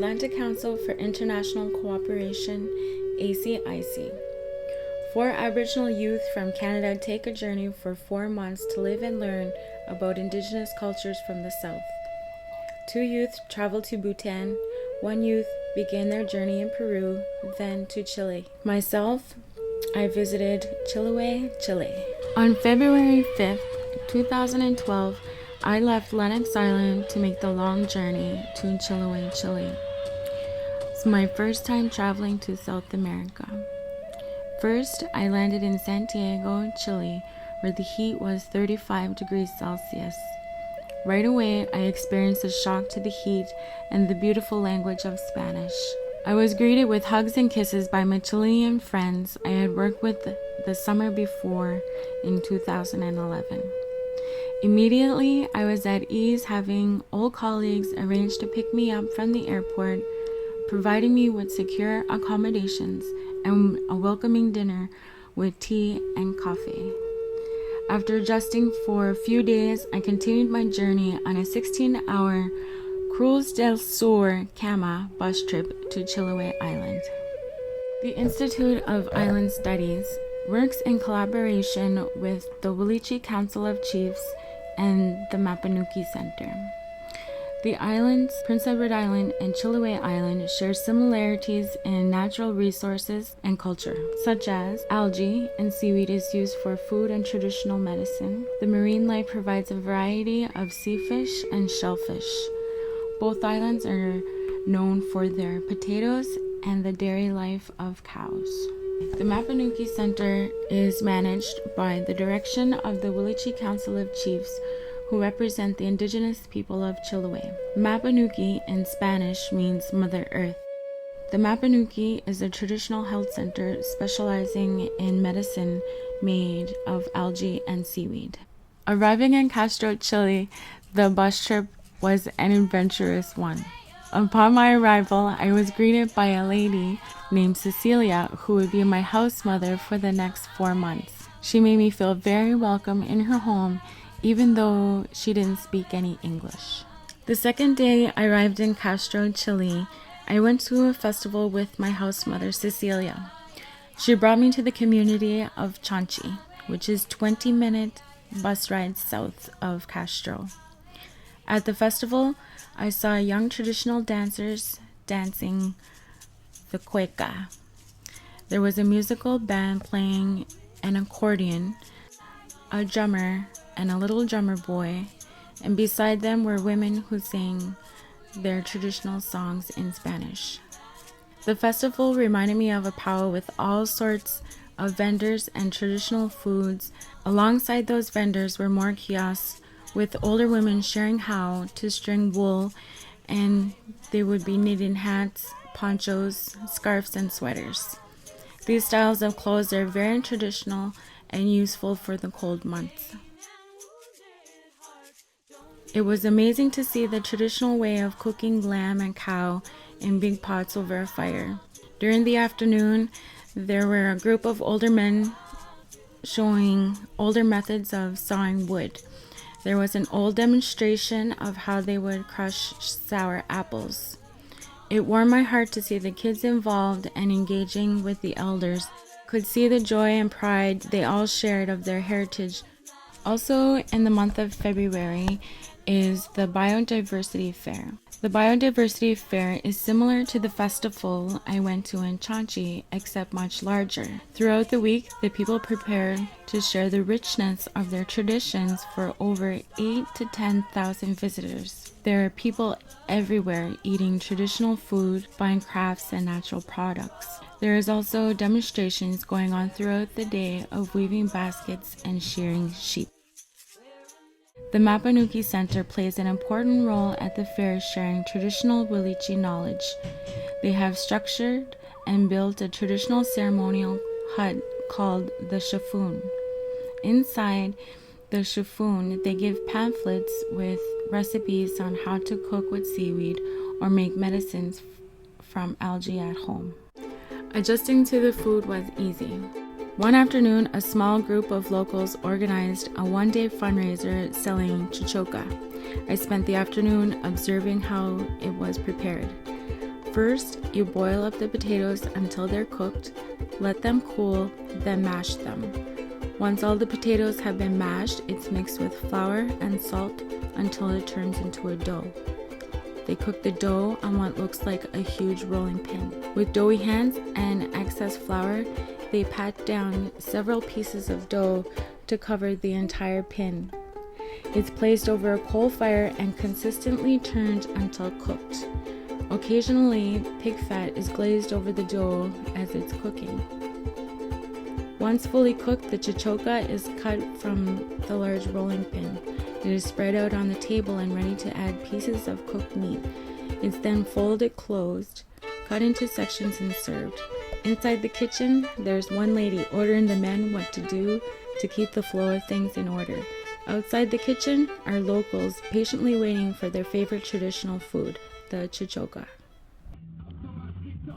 Atlanta Council for International Cooperation, ACIC. 4 Aboriginal youth from Canada take a journey for 4 months to live and learn about Indigenous cultures from the South. 2 youth traveled to Bhutan. 1 youth began their journey in Peru, then to Chile. Myself, I visited Chileo, Chile. On February 5th, 2012, I left Knockwood Island to make the long journey to Chileo, Chile. It's my first time traveling to South America. First, I landed in Santiago, Chile, where the heat was 35 degrees Celsius. Right away, I experienced a shock to the heat and the beautiful language of Spanish. I was greeted with hugs and kisses by my Chilean friends I had worked with the summer before in 2011. Immediately, I was at ease, having old colleagues arrange to pick me up from the airport, providing me with secure accommodations and a welcoming dinner with tea and coffee. After adjusting for a few days, I continued my journey on a 16-hour Cruz del Sur Cama bus trip to Chileo Island. The Institute of Island Studies works in collaboration with the Wilichi Council of Chiefs and the Mapanuki Center. The islands, Prince Edward Island and Chileo Island, share similarities in natural resources and culture, such as algae and seaweed is used for food and traditional medicine. The marine life provides a variety of sea fish and shellfish. Both islands are known for their potatoes and the dairy life of cows. The Mapanuki Center is managed by the direction of the Wilichi Council of Chiefs, who represent the indigenous people of Chile. Mapanuki in Spanish means Mother Earth. The Mapanuki is a traditional health center specializing in medicine made of algae and seaweed. Arriving in Castro, Chile, the bus trip was an adventurous one. Upon my arrival, I was greeted by a lady named Cecilia, who would be my house mother for the next 4 months. She made me feel very welcome in her home, even though she didn't speak any English. The second day I arrived in Castro, Chile, I went to a festival with my house mother, Cecilia. She brought me to the community of Chanchi, which is 20-minute bus ride south of Castro. At the festival, I saw young traditional dancers dancing the cueca. There was a musical band playing an accordion, a drummer, and a little drummer boy, and beside them were women who sang their traditional songs in Spanish. The festival reminded me of a powwow with all sorts of vendors and traditional foods. Alongside those vendors were more kiosks with older women sharing how to string wool, and they would be knitting hats, ponchos, scarves, and sweaters. These styles of clothes are very traditional and useful for the cold months. It was amazing to see the traditional way of cooking lamb and cow in big pots over a fire. During the afternoon, there were a group of older men showing older methods of sawing wood. There was an old demonstration of how they would crush sour apples. It warmed my heart to see the kids involved and engaging with the elders. Could see the joy and pride they all shared of their heritage. Also in the month of February is the Biodiversity Fair. The Biodiversity Fair is similar to the festival I went to in Chanchi, except much larger. Throughout the week, the people prepared to share the richness of their traditions for over 8,000 to 10,000 visitors. There are people everywhere eating traditional food, buying crafts and natural products. There is also demonstrations going on throughout the day of weaving baskets and shearing sheep. The Mapanuki Center plays an important role at the fair, sharing traditional Wilichi knowledge. They have structured and built a traditional ceremonial hut called the Shafun. Inside the Shafun, they give pamphlets with recipes on how to cook with seaweed or make medicines from algae at home. Adjusting to the food was easy. One afternoon, a small group of locals organized a one-day fundraiser selling chichoka. I spent the afternoon observing how it was prepared. First, you boil up the potatoes until they're cooked, let them cool, then mash them. Once all the potatoes have been mashed, it's mixed with flour and salt until it turns into a dough. They cook the dough on what looks like a huge rolling pin. With doughy hands and excess flour, they pat down several pieces of dough to cover the entire pin. It's placed over a coal fire and consistently turned until cooked. Occasionally, pig fat is glazed over the dough as it's cooking. Once fully cooked, the chichoka is cut from the large rolling pin. It is spread out on the table and ready to add pieces of cooked meat. It's then folded closed, cut into sections and served. Inside the kitchen, there's one lady ordering the men what to do to keep the flow of things in order. Outside the kitchen are locals patiently waiting for their favorite traditional food, the chichoka.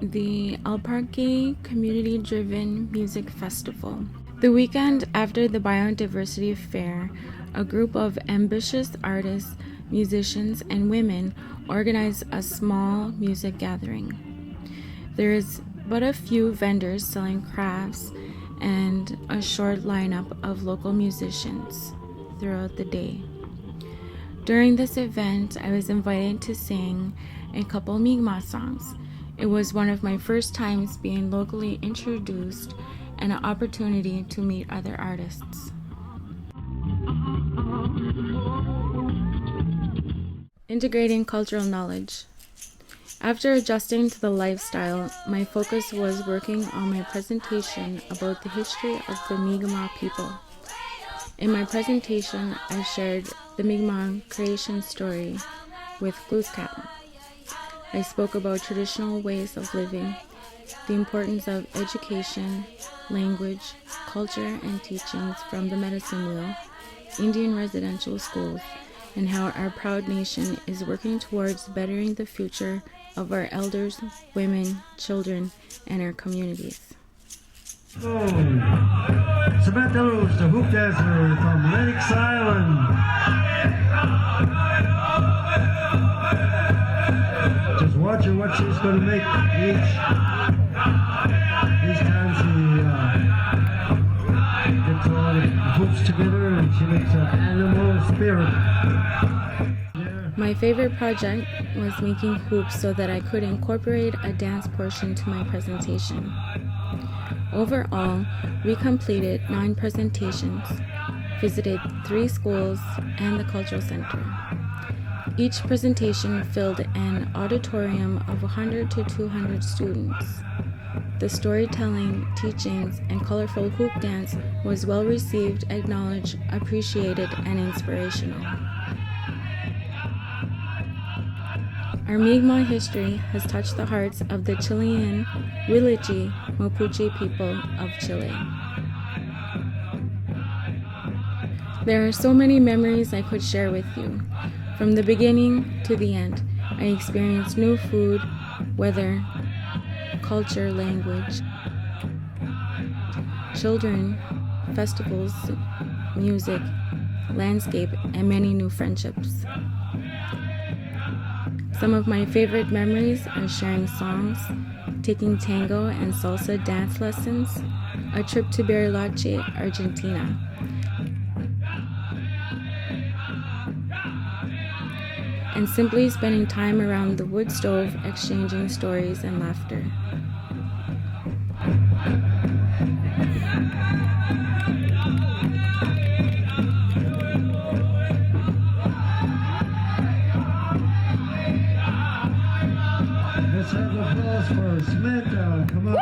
The Alparque Community-Driven Music Festival. The weekend after the Biodiversity Fair, a group of ambitious artists, musicians, and women organized a small music gathering. There is but a few vendors selling crafts and a short lineup of local musicians throughout the day. During this event, I was invited to sing a couple Mi'kmaq songs. It was one of my first times being locally introduced and an opportunity to meet other artists. Integrating cultural knowledge. After adjusting to the lifestyle, my focus was working on my presentation about the history of the Mi'kmaq people. In my presentation, I shared the Mi'kmaq creation story with Glooskap. I spoke about traditional ways of living, the importance of education, language, culture, and teachings from the medicine wheel, Indian residential schools, and how our proud nation is working towards bettering the future of our elders, women, children, and our communities. Oh, Samantha Lewis, the hoop dancer from Lennox Island. Just watching what she's going to make each time she gets all the hoops together and she makes an animal spirit. My favorite project was making hoops so that I could incorporate a dance portion to my presentation. Overall, we completed 9 presentations, visited 3 schools and the cultural center. Each presentation filled an auditorium of 100 to 200 students. The storytelling, teachings, and colorful hoop dance was well received, acknowledged, appreciated, and inspirational. Our Mi'kmaq history has touched the hearts of the Chilean, Wiliche, Mapuche people of Chile. There are so many memories I could share with you. From the beginning to the end, I experienced new food, weather, culture, language, children, festivals, music, landscape, and many new friendships. Some of my favorite memories are sharing songs, taking tango and salsa dance lessons, a trip to Bariloche, Argentina. And simply spending time around the wood stove, exchanging stories and laughter. Let's have applause for Samantha. Come on.